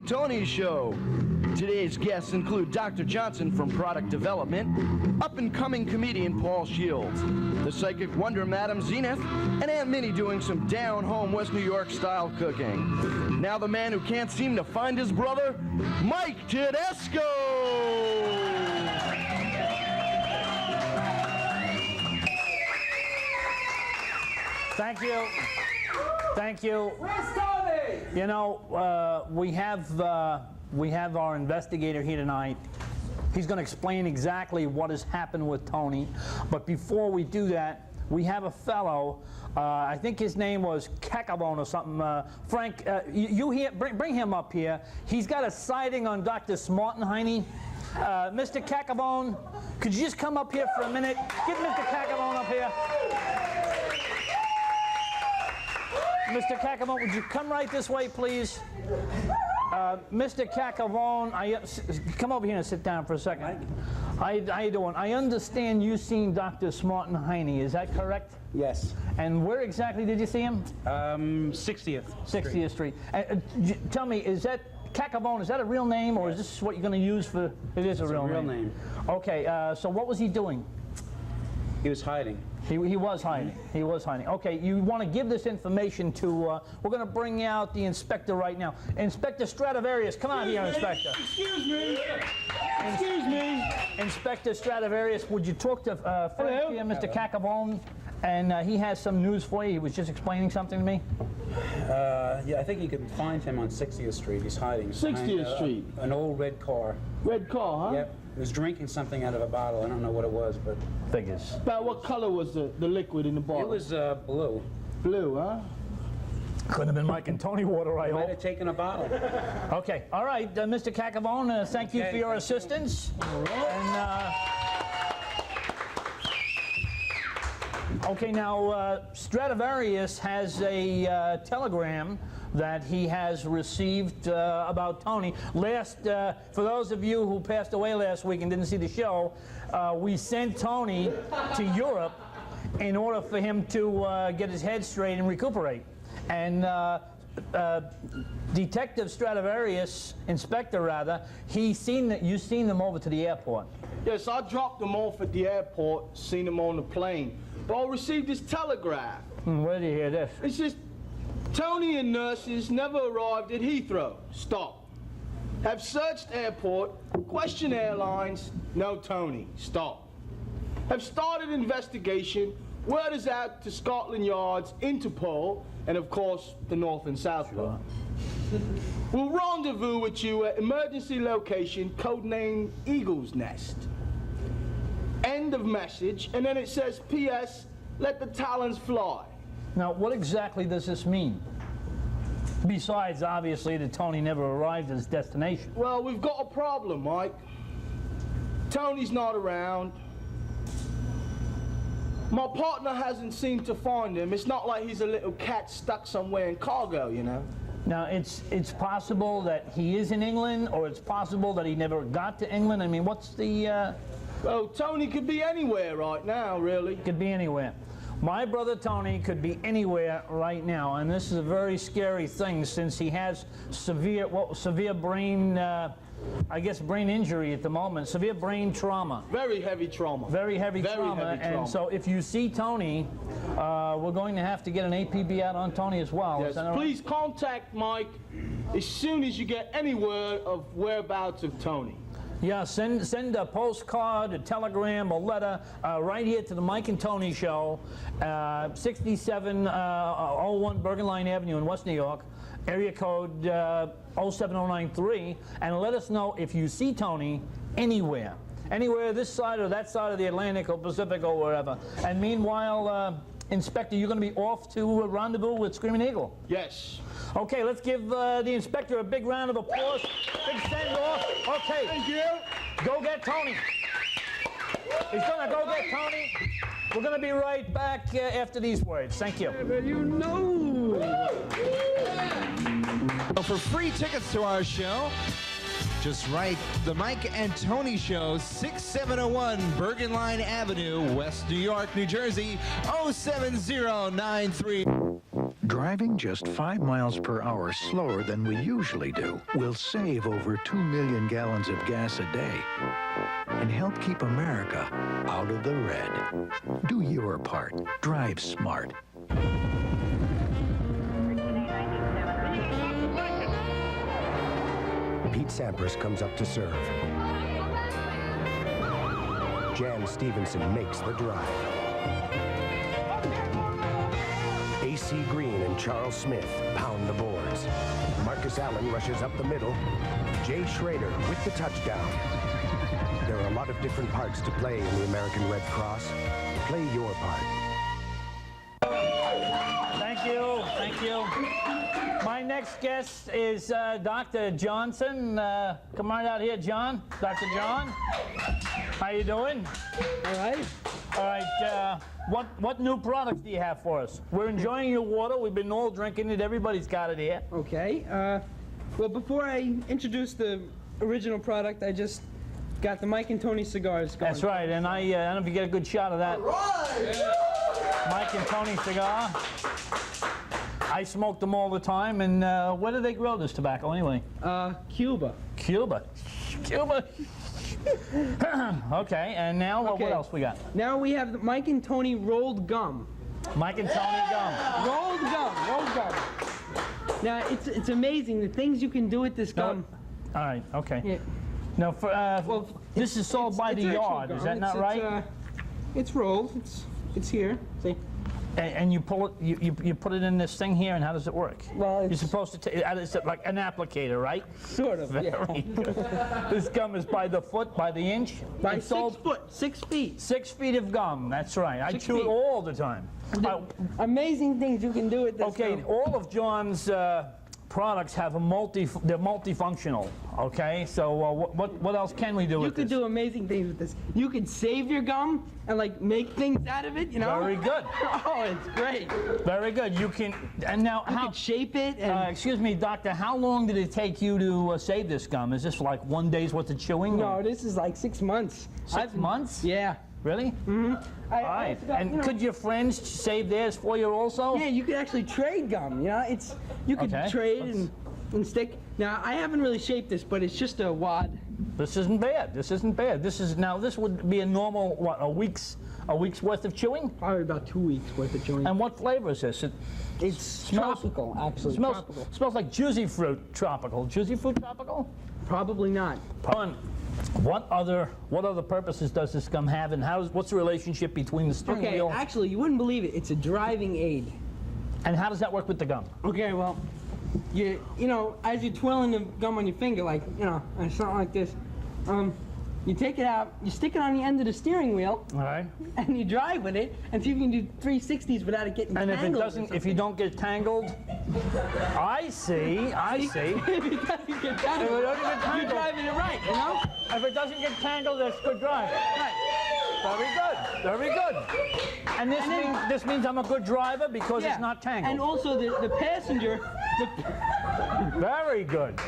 Tony Show. Today's guests include Dr. Johnson from Product Development, up-and-coming comedian Paul Shields, the psychic wonder Madam Zenith, and Aunt Minnie doing some down-home West New York style cooking. Now the man who can't seem to find his brother, Mike Tedesco! Thank you. Thank you. You know, we have our investigator here tonight. He's going to explain exactly what has happened with Tony. But before we do that, we have a fellow. I think his name was Cacabone or something. Frank, you here? Bring him up here. He's got a sighting on Dr. Smartenheiny. Mr. Cacabone, could you just come up here for a minute? Get Mr. Cacabone up here. Mr. Cacabone, would you come right this way, please? Mr. Cacabone, come over here and sit down for a second. How you doing? I understand you've seen Dr. Smartenheiny, is that correct? Yes. And where exactly did you see him? 60th. 60th Street. Tell me, is that Cacabone, is that a real name, or is this what you're going to use for, it is a real name? Okay, so what was he doing? He was hiding. He was hiding. He was hiding. Okay, you want to give this information to, we're going to bring out the inspector right now. Inspector Stradivarius, come on here, Inspector. Excuse me. Excuse me. Inspector Stradivarius, would you talk to Frank here, Mr. Cacabone? And he has some news for you. He was just explaining something to me. Yeah, I think you can find him on 60th Street. He's hiding. 60th Street? An old red car. Red car, huh? Yep. He was drinking something out of a bottle. I don't know what it was, but... Figures. About what color was the liquid in the bottle? It was blue. Blue, huh? Couldn't have been Mike and Tony water, I He might hope. have taken a bottle. Okay, all right, Mr. Cacabone, thank you for your assistance. And, okay, now Stradivarius has a telegram that he has received about Tony. For those of you who passed away last week and didn't see the show, we sent Tony to Europe in order for him to get his head straight and recuperate. And Detective Stradivarius, Inspector rather, you've seen them over to the airport. Yes, I dropped them off at the airport, seen them on the plane. But I received this telegraph. Where do you hear this? It's just, Tony and nurses never arrived at Heathrow. Stop. Have searched airport, questioned airlines, no Tony. Stop. Have started investigation, word is out to Scotland Yard's Interpol, and of course, the North and South Pole. We'll rendezvous with you at emergency location, codenamed Eagle's Nest. End of message, and then it says, P.S., let the talons fly. Now, what exactly does this mean? Besides, obviously, that Tony never arrived at his destination. Well, we've got a problem, Mike. Tony's not around. My partner hasn't seemed to find him. It's not like he's a little cat stuck somewhere in cargo, you know. Now, it's possible that he is in England, or it's possible that he never got to England. I mean, what's the... Well, Tony could be anywhere right now, really. Could be anywhere. My brother Tony could be anywhere right now, and this is a very scary thing since he has severe brain, I guess brain injury at the moment, severe brain trauma. Very heavy trauma. Very heavy trauma. And so if you see Tony, we're going to have to get an APB out on Tony as well. Yes, please contact Mike as soon as you get any word of whereabouts of Tony. Yeah, send a postcard, a telegram, a letter right here to the Mike and Tony Show, 6701 Bergen Line Avenue in West New York, area code 07093, and let us know if you see Tony anywhere this side or that side of the Atlantic or Pacific or wherever. And meanwhile, Inspector, you're going to be off to a rendezvous with Screaming Eagle. Yes. Okay, let's give the inspector a big round of applause. Big send-off. Okay. Thank you. Go get Tony. He's going to go get Tony. We're going to be right back after these words. Thank you. You know. For free tickets to our show, just write The Mike and Tony Show, 6701 Bergen Line Avenue, West New York, New Jersey, 07093. Driving just 5 miles per hour slower than we usually do will save over 2 million gallons of gas a day and help keep America out of the red. Do your part. Drive smart. Pete Sampras comes up to serve. Jan Stevenson makes the drive. A.C. Green and Charles Smith pound the boards. Marcus Allen rushes up the middle. Jay Schrader with the touchdown. There are a lot of different parts to play in the American Red Cross. Play your part. Thank you. Thank you. My next guest is Dr. Johnson. Come right out here, John. Dr. John. How you doing? All right. All right. What new products do you have for us? We're enjoying your water. We've been all drinking it. Everybody's got it here. Okay. Well, before I introduce the original product, I just got the Mike and Tony cigars going. That's right. And I don't know if you get a good shot of that. All right. Yeah. Mike and Tony cigar. I smoke them all the time. And where do they grow this tobacco anyway? Cuba. Cuba. Cuba. Okay, and now what else we got? Now we have the Mike and Tony rolled gum. Mike and Tony gum. Rolled gum. Now it's amazing the things you can do with this gum. All right, okay. Yeah. Now, for this is sold by the yard. Is that not right? It's rolled. It's here. See. And you pull it. You put it in this thing here, and how does it work? Well, you're supposed to take. It's like an applicator, right? Sort of. Very good. This gum is by the foot, by the inch. By it's 6 foot, 6 feet. 6 feet of gum. That's right. I chew it all the time. Amazing things you can do with this gum. All of John's products have they're multifunctional. Okay, so what else can we do with this? You could do amazing things with this. You could save your gum and like make things out of it. You know. Very good. Oh, it's great. Very good. You can you could shape it. And excuse me, doctor. How long did it take you to save this gum? Is this like 1 day's worth of chewing? No, this is like 6 months. 6 months? Yeah. Really? Mm-hmm. All right. And could your friends save theirs for you also? Yeah, you could actually trade gum. You know, you could trade and stick. Now, I haven't really shaped this, but it's just a wad. This isn't bad. This would be a normal a week's worth of chewing? Probably about 2 weeks worth of chewing. And what flavor is this? It's tropical, actually. Smells like juicy fruit tropical. Juicy fruit tropical? Probably not. What other purposes does this gum have, and what's the relationship between the steering wheel? Okay, actually, you wouldn't believe it. It's a driving aid. And how does that work with the gum? Okay, well, you know, as you're twirling the gum on your finger, like, you know, something like this, you take it out, you stick it on the end of the steering wheel, all right, and you drive with it, and see if you can do 360s without it getting tangled. And if you don't get tangled, I see. If it doesn't get tangled, you're driving it right, you know? If it doesn't get tangled, that's good driving. Right. Very good. And this means I'm a good driver because it's not tangled. And also the passenger. Very good.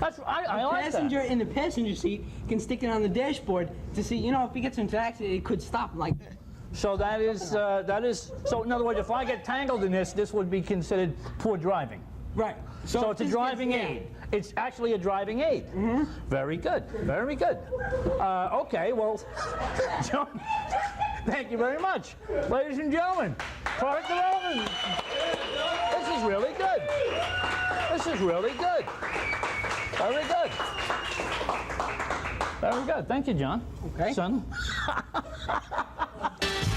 I like passenger in the passenger seat can stick it on the dashboard to see, you know, if he gets into an accident, it could stop like this. So that is. So in other words, if I get tangled in this would be considered poor driving. Right. So it's a driving aid. It's actually a driving aid. Mm-hmm. Very good. Very good. Okay. Well, John, thank you very much, ladies and gentlemen. Product development. This is really good. This is really good. Very good. Very good. Thank you, John. Okay. Son.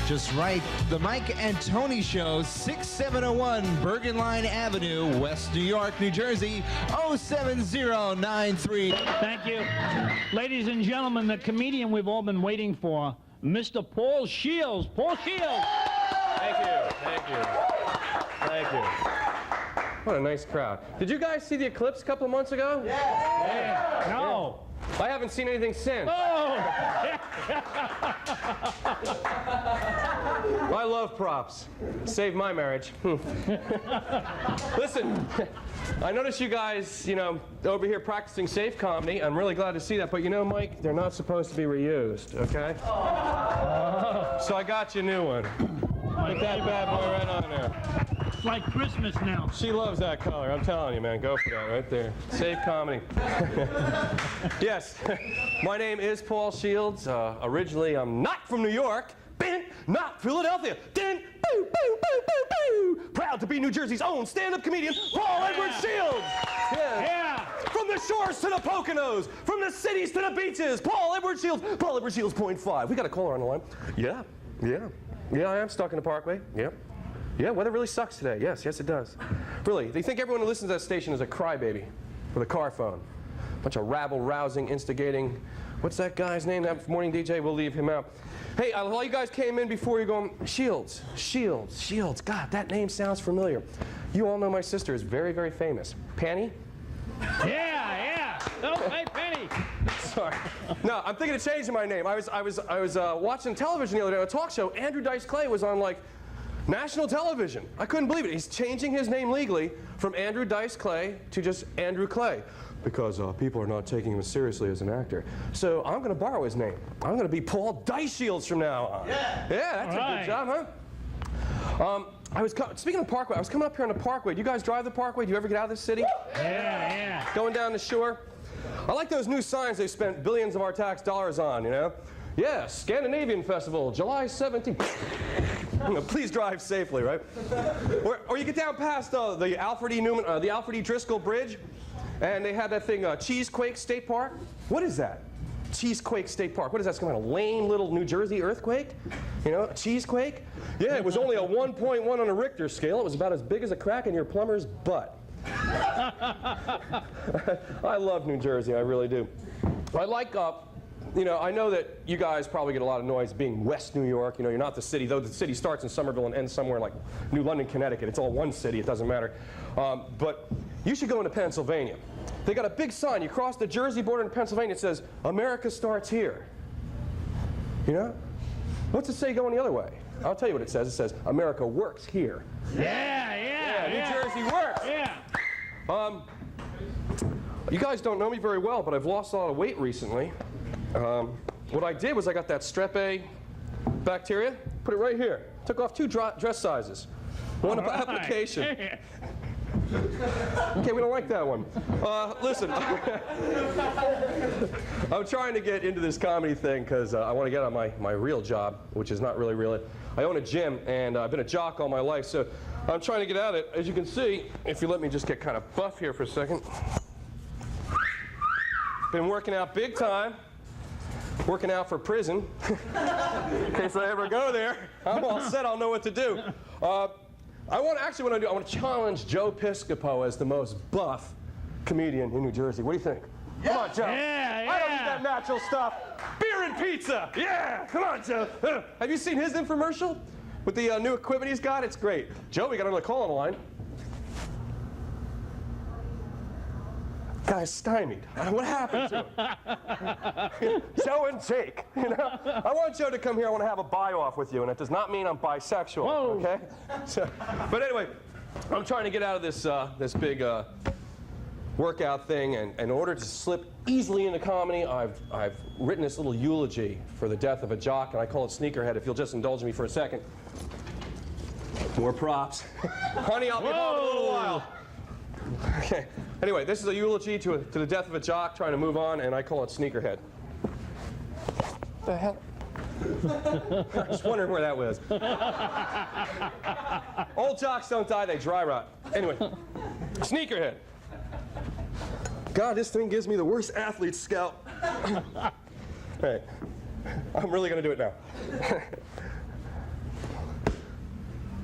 Just right. The Mike and Tony Show, 6701 Bergen Line Avenue, West New York, New Jersey, 07093. Thank you. Ladies and gentlemen, the comedian we've all been waiting for, Mr. Paul Shields. Paul Shields. Thank you. Thank you. Thank you. What a nice crowd. Did you guys see the eclipse a couple of months ago? Yeah. No. I haven't seen anything since. Oh! Well, I love props. Saved my marriage. Listen, I noticed you guys, you know, over here practicing safe comedy. I'm really glad to see that. But you know, Mike, they're not supposed to be reused, okay? So I got you a new one. Put that bad boy right on there. like Christmas now. She loves that color. I'm telling you, man. Go for that right there. Safe comedy. Yes, my name is Paul Shields. Originally, I'm not from New York. Not Philadelphia. Boo, boo, boo, boo, boo. Proud to be New Jersey's own stand-up comedian, Paul Edward Shields. Yeah. From the shores to the Poconos, from the cities to the beaches, Paul Edward Shields. Paul Edward Shields, .5. We got a caller on the line. Yeah, I am stuck in the Parkway. Yep. Yeah, weather really sucks today. Yes, it does. Really, they think everyone who listens to that station is a crybaby with a car phone. Bunch of rabble-rousing, instigating. What's that guy's name? That morning DJ, we'll leave him out. Hey, all you guys came in before you going, Shields. God, that name sounds familiar. You all know my sister is very, very famous. Penny? Yeah. Oh, hey, Penny. Sorry. No, I'm thinking of changing my name. I was watching television the other day on a talk show. Andrew Dice Clay was on, like, national television. I couldn't believe it. He's changing his name legally from Andrew Dice Clay to just Andrew Clay, because people are not taking him seriously as an actor. So I'm going to borrow his name. I'm going to be Paul Dice Shields from now on. Yeah, that's a good job, huh? Speaking of Parkway, I was coming up here on the Parkway. Do you guys drive the Parkway? Do you ever get out of this city? Yeah. Going down the shore? I like those new signs they spent billions of our tax dollars on, you know? Yeah, Scandinavian Festival, July 17th. Please drive safely, right? Or you get down past the Alfred E. Driscoll Bridge, and they had that thing, Cheesequake State Park. What is that? Cheesequake State Park. What is that? Some kind of lame little New Jersey earthquake? You know, a cheesequake? Yeah, it was only a 1.1 on a Richter scale. It was about as big as a crack in your plumber's butt. I love New Jersey, I really do. I like, I know that you guys probably get a lot of noise being West New York. You know, you're not the city, though the city starts in Somerville and ends somewhere like New London, Connecticut. It's all one city, it doesn't matter. But you should go into Pennsylvania. They got a big sign. You cross the Jersey border in Pennsylvania, it says, America starts here. You know? What's it say going the other way? I'll tell you what it says. It says, America works here. Yeah. New Jersey works. Yeah. You guys don't know me very well, but I've lost a lot of weight recently. What I did was I got that strep A bacteria, put it right here. Took off 2 dress sizes. One application. Okay, we don't like that one. Listen, I'm trying to get into this comedy thing because I want to get on my real job, which is not really real. I own a gym, and I've been a jock all my life, so I'm trying to get at it. As you can see, if you let me just get kind of buff here for a second. Been working out big time. Working out for prison. In case I ever go there, I'm all set, I'll know what to do. I want to challenge Joe Piscopo as the most buff comedian in New Jersey. What do you think? Yeah. Come on, Joe. Yeah. I don't need that natural stuff. Beer and pizza. Yeah. Come on, Joe. Have you seen his infomercial with the new equipment he's got? It's great. Joe, we got another call on the line. Guy's stymied. What happened to him? Joe and Jake, you know? I want Joe to come here. I want to have a buy-off with you, and it does not mean I'm bisexual, Whoa. okay? But anyway, I'm trying to get out of this big workout thing, and in order to slip easily into comedy, I've written this little eulogy for the death of a jock, and I call it Sneakerhead. If you'll just indulge me for a second. More props. Honey, I'll be home in a little while. Okay. Anyway, this is a eulogy to the death of a jock trying to move on, and I call it Sneakerhead. The hell? I'm just wondering where that was. Old jocks don't die, they dry rot. Anyway, Sneakerhead. God, this thing gives me the worst athlete's scalp. Hey, I'm really going to do it now.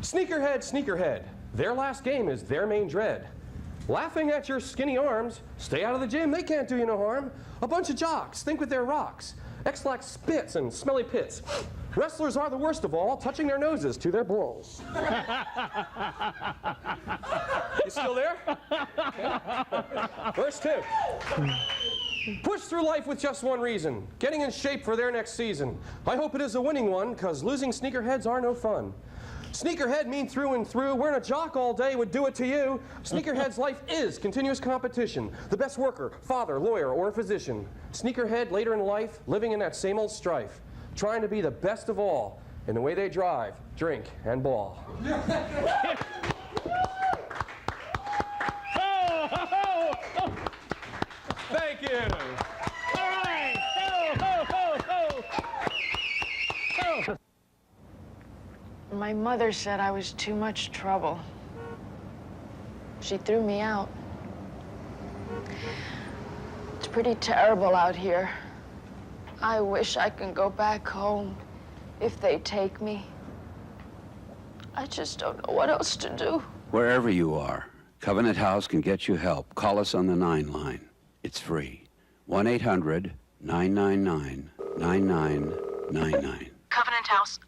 Sneakerhead, Sneakerhead. Their last game is their main dread. Laughing at your skinny arms, stay out of the gym, they can't do you no harm. A bunch of jocks, think with their rocks. X-lax spits and smelly pits. Wrestlers are the worst of all, touching their noses to their balls. You still there? Verse 2. Push through life with just one reason, getting in shape for their next season. I hope it is a winning one, cause losing sneakerheads are no fun. Sneakerhead mean through and through, wearing a jock all day would do it to you. Sneakerhead's life is continuous competition. The best worker, father, lawyer, or physician. Sneakerhead later in life, living in that same old strife. Trying to be the best of all in the way they drive, drink, and ball. Thank you. All right. Ho, ho, ho, ho. Ho. My mother said I was too much trouble. She threw me out. It's pretty terrible out here. I wish I could go back home if they take me. I just don't know what else to do. Wherever you are, Covenant House can get you help. Call us on the 9 line. It's free. 1-800-999-9999. Covenant House.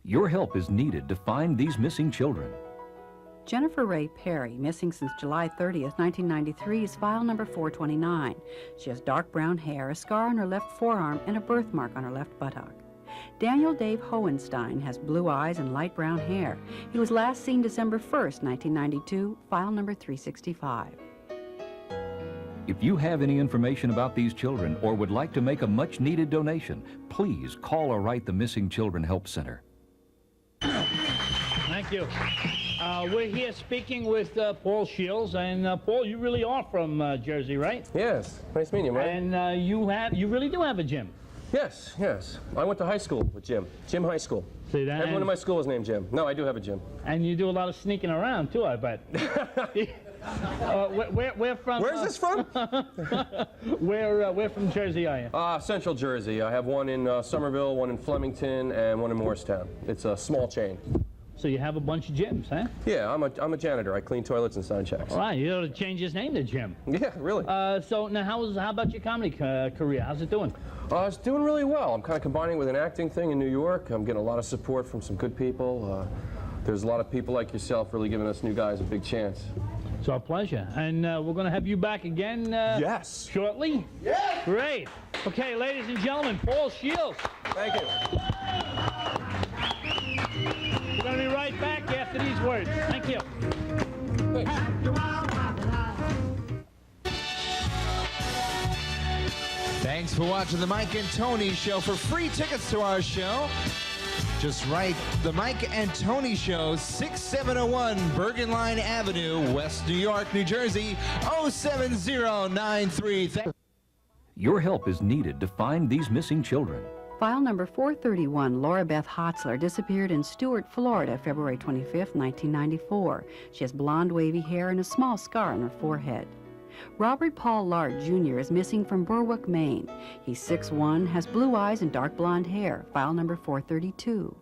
Your help is needed to find these missing children. Jennifer Ray Perry, missing since July 30th, 1993, is file number 429. She has dark brown hair, a scar on her left forearm, and a birthmark on her left buttock. Daniel Dave Hohenstein has blue eyes and light brown hair. He was last seen December 1st, 1992, file number 365. If you have any information about these children or would like to make a much-needed donation, please call or write the Missing Children Help Center. Thank you. We're here speaking with Paul Shields, and Paul, you really are from Jersey, right? Yes. Nice meeting you, man. And you really do have a gym. Yes, yes. I went to high school with Jim. Jim High School. See that? Everyone in my school was named Jim. No, I do have a gym. And you do a lot of sneaking around too, I bet. Where from? Where's this from? Where from Jersey are you? Central Jersey. I have one in Somerville, one in Flemington, and one in Morristown. It's a small chain. So you have a bunch of gyms, huh? Yeah, I'm a janitor. I clean toilets and sign checks. All right, you ought to change his name to Jim. Yeah, really. So now, how about your comedy career? How's it doing? It's doing really well. I'm kind of combining with an acting thing in New York. I'm getting a lot of support from some good people. There's a lot of people like yourself really giving us new guys a big chance. It's our pleasure. And we're going to have you back again yes. Shortly? Yes! Great. Okay, ladies and gentlemen, Paul Shields. Thank you. We're going to be right back after these words. Thank you. Thanks. Thanks for watching the Mike and Tony Show. For free tickets to our show, just write the Mike and Tony Show, 6701 Bergen Line Avenue, West New York, New Jersey, 07093. Your help is needed to find these missing children. File number 431, Laura Beth Hotzler, disappeared in Stuart, Florida, February 25th, 1994. She has blonde, wavy hair and a small scar on her forehead. Robert Paul Lard, Jr. is missing from Berwick, Maine. He's 6'1", has blue eyes and dark blonde hair. File number 432.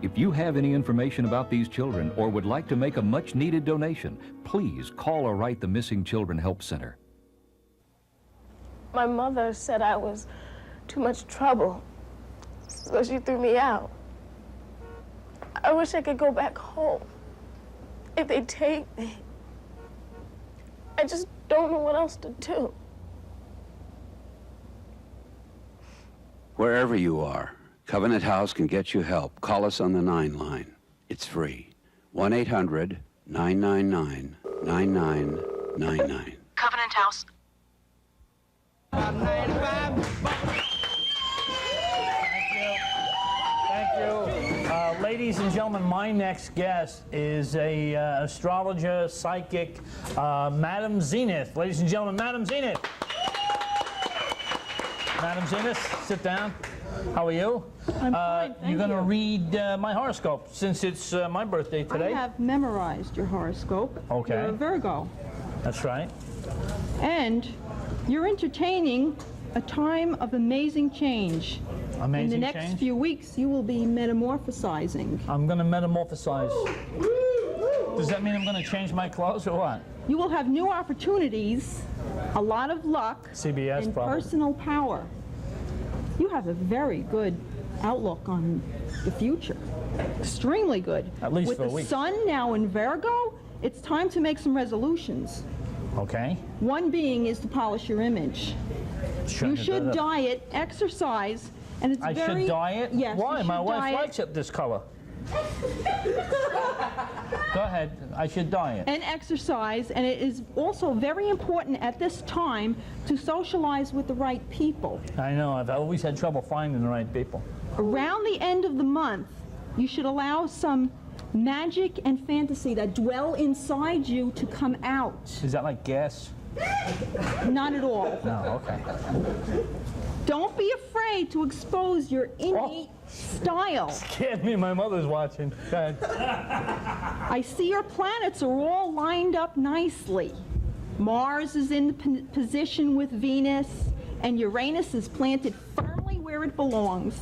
If you have any information about these children or would like to make a much-needed donation, please call or write the Missing Children Help Center. My mother said I was too much trouble, so she threw me out. I wish I could go back home if they take me. I just don't know what else to do. Wherever you are, Covenant House can get you help. Call us on the 9 line. It's free. 1-800-999-9999. Covenant House. Thank you. Ladies and gentlemen, my next guest is a astrologer, psychic, Madam Zenith. Ladies and gentlemen, Madam Zenith. Madam Zenith, sit down. How are you? I'm fine, thank You're going to you. read my horoscope since it's my birthday today. I have memorized your horoscope. Okay. You're a Virgo. That's right. And you're entertaining a time of amazing change. Amazing In the next change? few weeks, you will be metamorphosizing. I'm going to metamorphosize. Does that mean I'm going to change my clothes or what? You will have new opportunities, a lot of luck, CBS and probably. personal power. You have a very good outlook on the future. Extremely good. At least With for a the week. sun now in Virgo, it's time to make some resolutions. Okay. One being is to polish your image. You should diet, exercise, and it's I very... should diet? Yes. Why? you My should wife diet. likes it this color. Go ahead. I should diet. And exercise, and it is also very important at this time to socialize with the right people. I know. I've always had trouble finding the right people. Around the end of the month, you should allow some magic and fantasy that dwell inside you to come out. Is that like gas? Not at all. No, okay. Don't be afraid to expose your innate style. Scared me, my mother's watching. Go ahead. I see your planets are all lined up nicely. Mars is in the position with Venus, and Uranus is planted firmly where it belongs.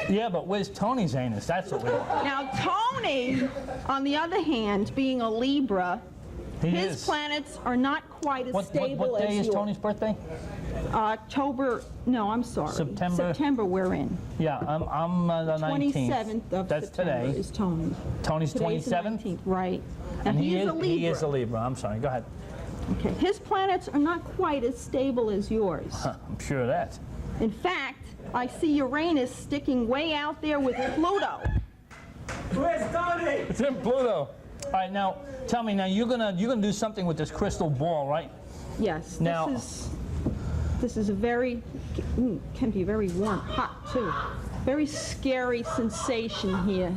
Yeah, but where's Tony's anus? That's what we want. Now, Tony, on the other hand, being a Libra, his planets are not quite as stable what day as is yours. Tony's birthday? No, I'm sorry. September we're in. Yeah, I'm the 19th. 27th of That's September today. is Tony. Tony's Today's the 27th? 19th, right. And he is a Libra. He is a Libra. I'm sorry. Go ahead. Okay. His planets are not quite as stable as yours. I'm sure of that. In fact, I see Uranus sticking way out there with Pluto. Where's Tony? It's in Pluto. All right, now tell me. Now you're gonna do something with this crystal ball, right? Yes. Now, this is a very can be very warm, hot too. Very scary sensation here.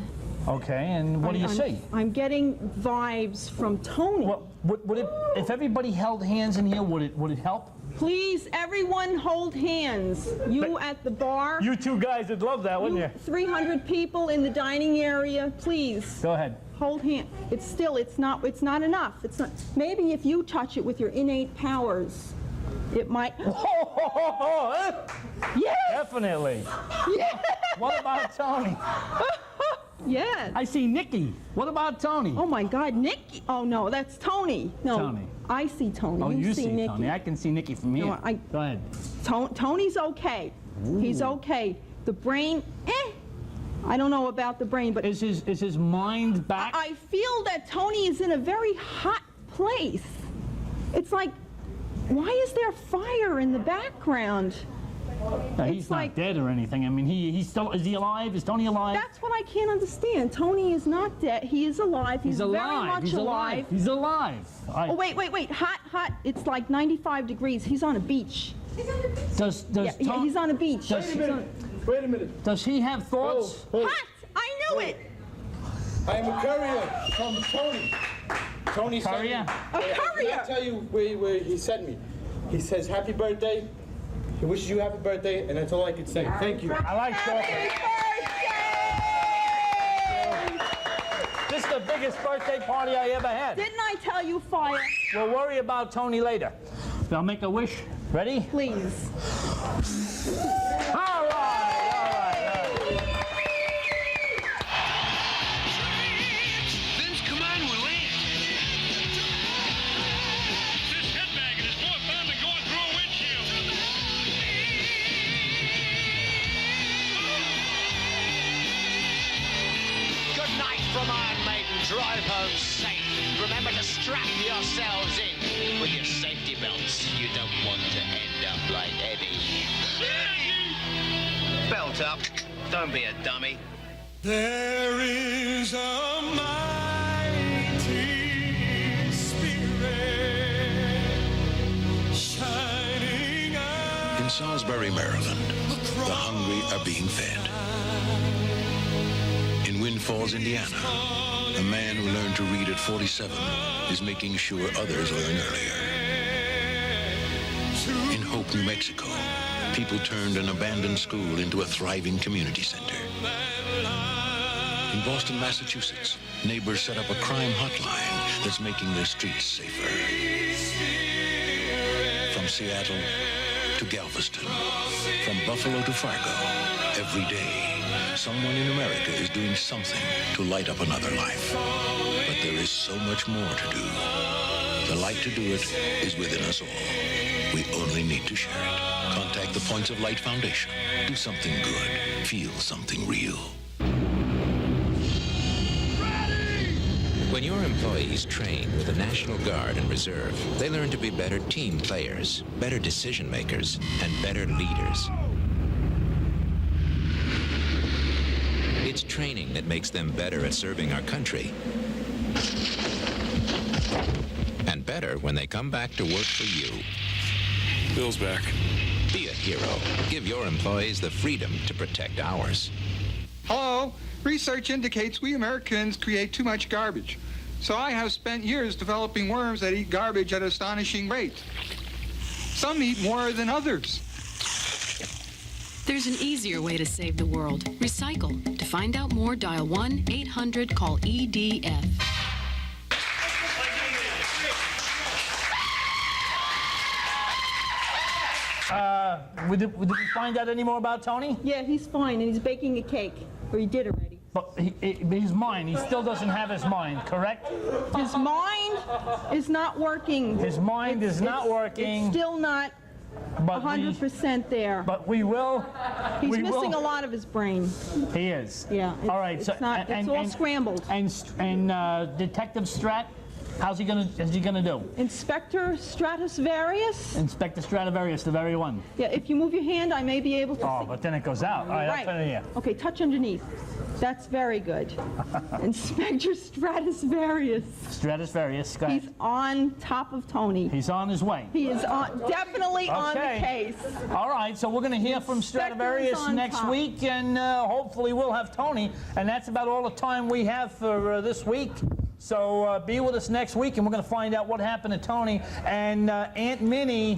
Okay, and what do you see? I'm getting vibes from Tony. Well, would it, if everybody held hands in here, would it help? Please, everyone hold hands. You at the bar. You two guys would love that, wouldn't you? 300 people in the dining area, please. Go ahead. Hold hand. It's not enough. It's not. Maybe if you touch it with your innate powers, it might. Yes. Definitely. Yes. What about Tony? Yes. I see Nikki. What about Tony? Oh my God, Nikki. Oh no, that's Tony. No, Tony. I see Tony. Oh, you see Nikki. Tony. I can see Nikki from here. No, Go ahead. Tony's okay. Ooh. He's okay. The brain, I don't know about the brain, but is his mind back? I feel that Tony is in a very hot place. It's like, why is there fire in the background? No, he's not dead or anything. I mean, he's still. Is he alive? Is Tony alive? That's what I can't understand. Tony is not dead. He is alive. He's alive. very much He's alive. He's alive. Oh wait. Hot. It's like 95 degrees. He's on a beach. Does yeah, he's on a beach. Wait a minute. Does he have thoughts? Hot. I knew it. I am a courier from Tony. Tony sent me. A courier. I'll tell you where he sent me. He says happy birthday. He wishes you happy birthday, and that's all I can say. Thank you. I like talking. This is the biggest birthday party I ever had. Didn't I tell you fire? We'll worry about Tony later. I'll make a wish. Ready? Please. All right. Vince, come on, we'll land. This headbanging is more fun than going through a windshield. Good night from Iron Maiden. Drive home safe. Remember to strap yourselves in with your safety belts. You don't want to end up like Eddie. Belt up. Don't be a dummy. There is a mighty spirit shining out. In Salisbury, Maryland, the hungry are being fed. In Wind Falls, Indiana, a man who learned to read at 47 is making sure others learn earlier. In Hope, New Mexico, people turned an abandoned school into a thriving community center. In Boston, Massachusetts, neighbors set up a crime hotline that's making their streets safer. From Seattle to Galveston, from Buffalo to Fargo, every day, someone in America is doing something to light up another life. But there is so much more to do. The light to do it is within us all. We only need to share it. Contact the Points of Light Foundation. Do something good. Feel something real. When your employees train with the National Guard and Reserve, they learn to be better team players, better decision makers, and better leaders. It's training that makes them better at serving our country. And better when they come back to work for you. Bill's back. Be a hero. Give your employees the freedom to protect ours. Hello? Research indicates we Americans create too much garbage. So I have spent years developing worms that eat garbage at an astonishing rate. Some eat more than others. There's an easier way to save the world. Recycle. To find out more, dial 1-800-CALL-EDF. Did we find out any more about Tony? Yeah, he's fine, and he's baking a cake. Or he did already. But his mind, he still doesn't have his mind, correct? His mind is not working. His mind is not working. It's still not 100% there. But we will. He's missing a lot of his brain. He is. Yeah. All right. It's all scrambled. And Detective Strat, is he gonna do? Inspector Stratusvarius? Inspector Stratusvarius, the very one. Yeah, if you move your hand, I may be able to see. But then it goes out. All right, I'll put it here. Okay, touch underneath. That's very good. Inspector Stratusvarius. Stratusvarius, go ahead. He's on top of Tony. He's on his way. He is definitely on the case. All right, so we're going to hear from Stratusvarius next week, and hopefully we'll have Tony. And that's about all the time we have for this week. So be with us next week, and we're going to find out what happened to Tony. And Aunt Minnie,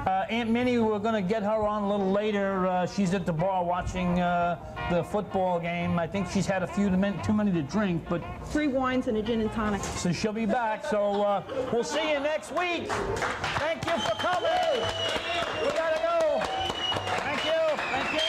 we're going to get her on a little later. She's at the bar watching the football game. I think she's had a few too many to drink, but 3 wines and a gin and tonic. So she'll be back. So we'll see you next week. Thank you for coming. We gotta go. Thank you. Thank you.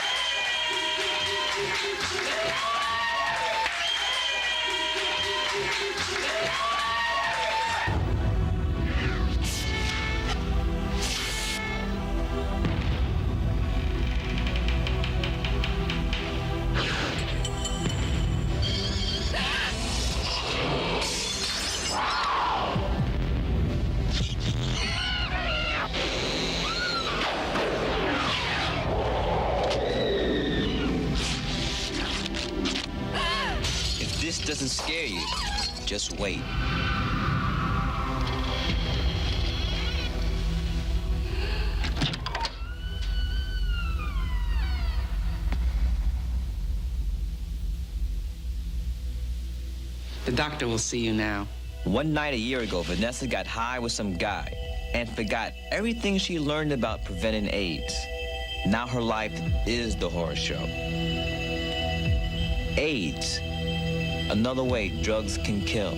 If this doesn't scare you, just wait. The doctor will see you now. One night a year ago, Vanessa got high with some guy and forgot everything she learned about preventing AIDS. Now her life is the horror show. AIDS, another way drugs can kill.